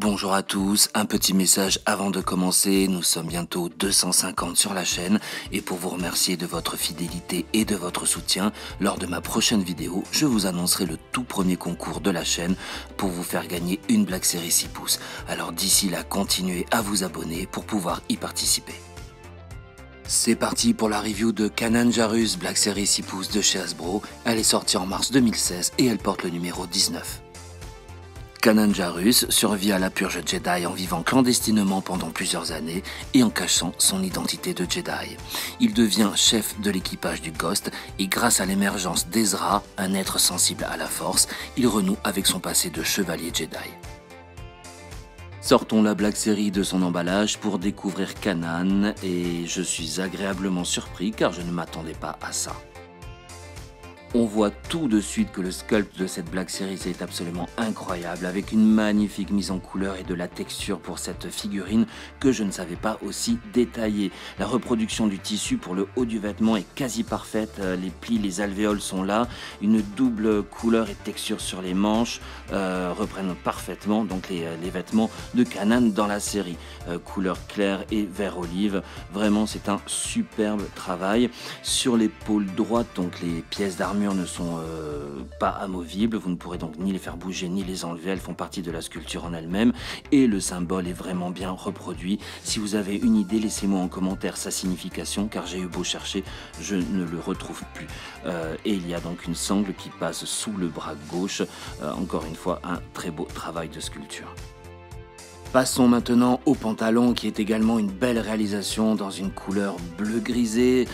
Bonjour à tous, un petit message avant de commencer, nous sommes bientôt 250 sur la chaîne et pour vous remercier de votre fidélité et de votre soutien, lors de ma prochaine vidéo, je vous annoncerai le tout premier concours de la chaîne pour vous faire gagner une Black Series 6 pouces. Alors d'ici là, continuez à vous abonner pour pouvoir y participer. C'est parti pour la review de Kanan Jarrus Black Series 6 pouces de chez Hasbro. Elle est sortie en mars 2016 et elle porte le numéro 19. Kanan Jarrus survit à la purge Jedi en vivant clandestinement pendant plusieurs années et en cachant son identité de Jedi. Il devient chef de l'équipage du Ghost et grâce à l'émergence d'Ezra, un être sensible à la Force, il renoue avec son passé de chevalier Jedi. Sortons la Black Series de son emballage pour découvrir Kanan et je suis agréablement surpris car je ne m'attendais pas à ça. On voit tout de suite que le sculpt de cette Black Series est absolument incroyable avec une magnifique mise en couleur et de la texture pour cette figurine que je ne savais pas aussi détaillée. La reproduction du tissu pour le haut du vêtement est quasi parfaite, les plis, les alvéoles sont là, une double couleur et texture sur les manches reprennent parfaitement donc les vêtements de Kanan dans la série. Couleur claire et vert olive, vraiment c'est un superbe travail. Sur l'épaule droite, donc les pièces d'armure ne sont pas amovibles, vous ne pourrez donc ni les faire bouger ni les enlever, elles font partie de la sculpture en elle-même et le symbole est vraiment bien reproduit. Si vous avez une idée, laissez-moi en commentaire sa signification car j'ai eu beau chercher, je ne le retrouve plus. Et il y a donc une sangle qui passe sous le bras gauche, encore une fois un très beau travail de sculpture. Passons maintenant au pantalon qui est également une belle réalisation dans une couleur bleu grisé,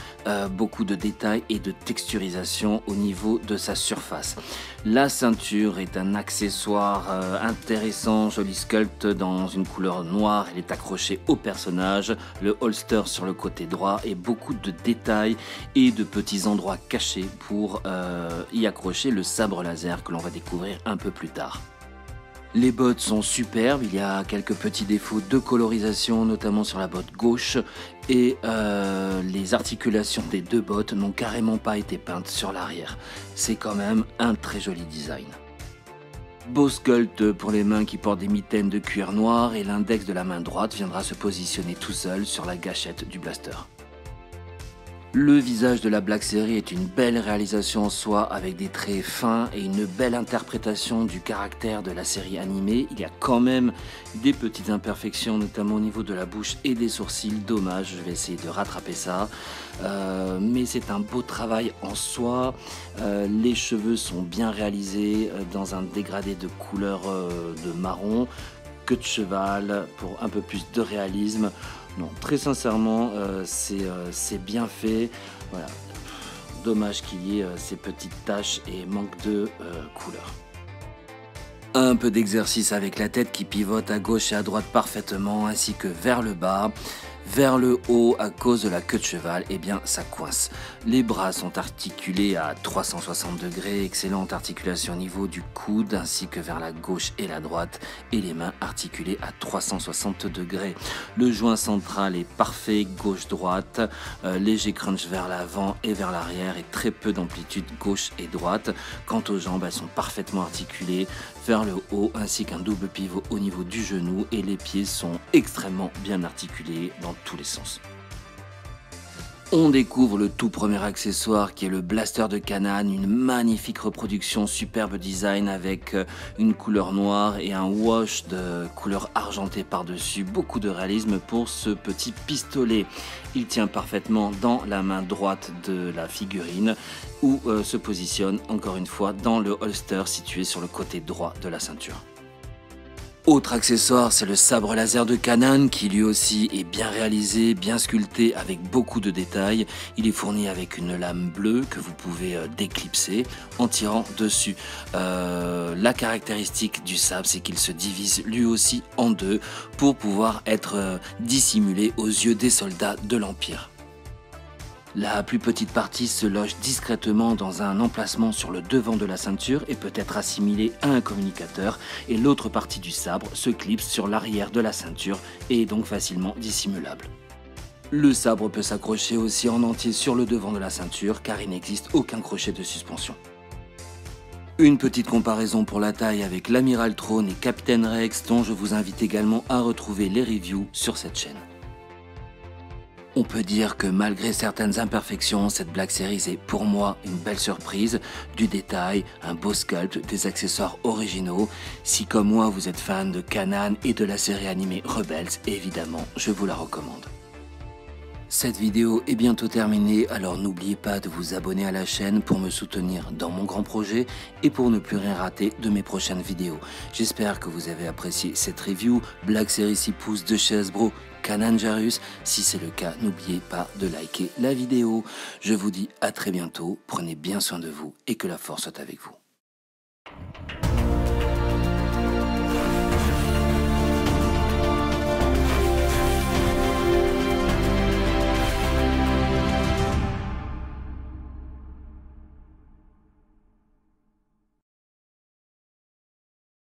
beaucoup de détails et de texturisation au niveau de sa surface. La ceinture est un accessoire intéressant, joli sculpt dans une couleur noire, elle est accrochée au personnage, le holster sur le côté droit et beaucoup de détails et de petits endroits cachés pour y accrocher le sabre laser que l'on va découvrir un peu plus tard. Les bottes sont superbes, il y a quelques petits défauts de colorisation, notamment sur la botte gauche, et les articulations des deux bottes n'ont carrément pas été peintes sur l'arrière. C'est quand même un très joli design. Beau sculpt pour les mains qui portent des mitaines de cuir noir et l'index de la main droite viendra se positionner tout seul sur la gâchette du blaster. Le visage de la Black Series est une belle réalisation en soi avec des traits fins et une belle interprétation du caractère de la série animée. Il y a quand même des petites imperfections, notamment au niveau de la bouche et des sourcils. Dommage, je vais essayer de rattraper ça. Mais c'est un beau travail en soi. Les cheveux sont bien réalisés dans un dégradé de couleur de marron. Queue de cheval pour un peu plus de réalisme. Non, très sincèrement, c'est bien fait. Voilà. Dommage qu'il y ait ces petites taches et manque de couleur. Un peu d'exercice avec la tête qui pivote à gauche et à droite parfaitement, ainsi que vers le bas. Vers le haut, à cause de la queue de cheval, eh bien ça coince. Les bras sont articulés à 360 degrés, excellente articulation au niveau du coude ainsi que vers la gauche et la droite, et les mains articulées à 360 degrés. Le joint central est parfait, gauche-droite, léger crunch vers l'avant et vers l'arrière et très peu d'amplitude gauche et droite. Quant aux jambes, elles sont parfaitement articulées vers le haut ainsi qu'un double pivot au niveau du genou et les pieds sont extrêmement bien articulés dans tous les sens. On découvre le tout premier accessoire qui est le blaster de Kanan, une magnifique reproduction, superbe design avec une couleur noire et un wash de couleur argentée par-dessus, beaucoup de réalisme pour ce petit pistolet. Il tient parfaitement dans la main droite de la figurine où se positionne encore une fois dans le holster situé sur le côté droit de la ceinture. Autre accessoire, c'est le sabre laser de Kanan qui lui aussi est bien réalisé, bien sculpté avec beaucoup de détails. Il est fourni avec une lame bleue que vous pouvez déclipser en tirant dessus. La caractéristique du sabre, c'est qu'il se divise lui aussi en deux pour pouvoir être dissimulé aux yeux des soldats de l'Empire. La plus petite partie se loge discrètement dans un emplacement sur le devant de la ceinture et peut être assimilée à un communicateur et l'autre partie du sabre se clipse sur l'arrière de la ceinture et est donc facilement dissimulable. Le sabre peut s'accrocher aussi en entier sur le devant de la ceinture car il n'existe aucun crochet de suspension. Une petite comparaison pour la taille avec l'Amiral Throne et Captain Rex, dont je vous invite également à retrouver les reviews sur cette chaîne. On peut dire que malgré certaines imperfections, cette Black Series est pour moi une belle surprise, du détail, un beau sculpt, des accessoires originaux. Si comme moi vous êtes fan de Kanan et de la série animée Rebels, évidemment je vous la recommande. Cette vidéo est bientôt terminée, alors n'oubliez pas de vous abonner à la chaîne pour me soutenir dans mon grand projet et pour ne plus rien rater de mes prochaines vidéos. J'espère que vous avez apprécié cette review, Black Series 6 pouces de chez Hasbro, Kanan Jarrus. Si c'est le cas, n'oubliez pas de liker la vidéo. Je vous dis à très bientôt, prenez bien soin de vous et que la force soit avec vous.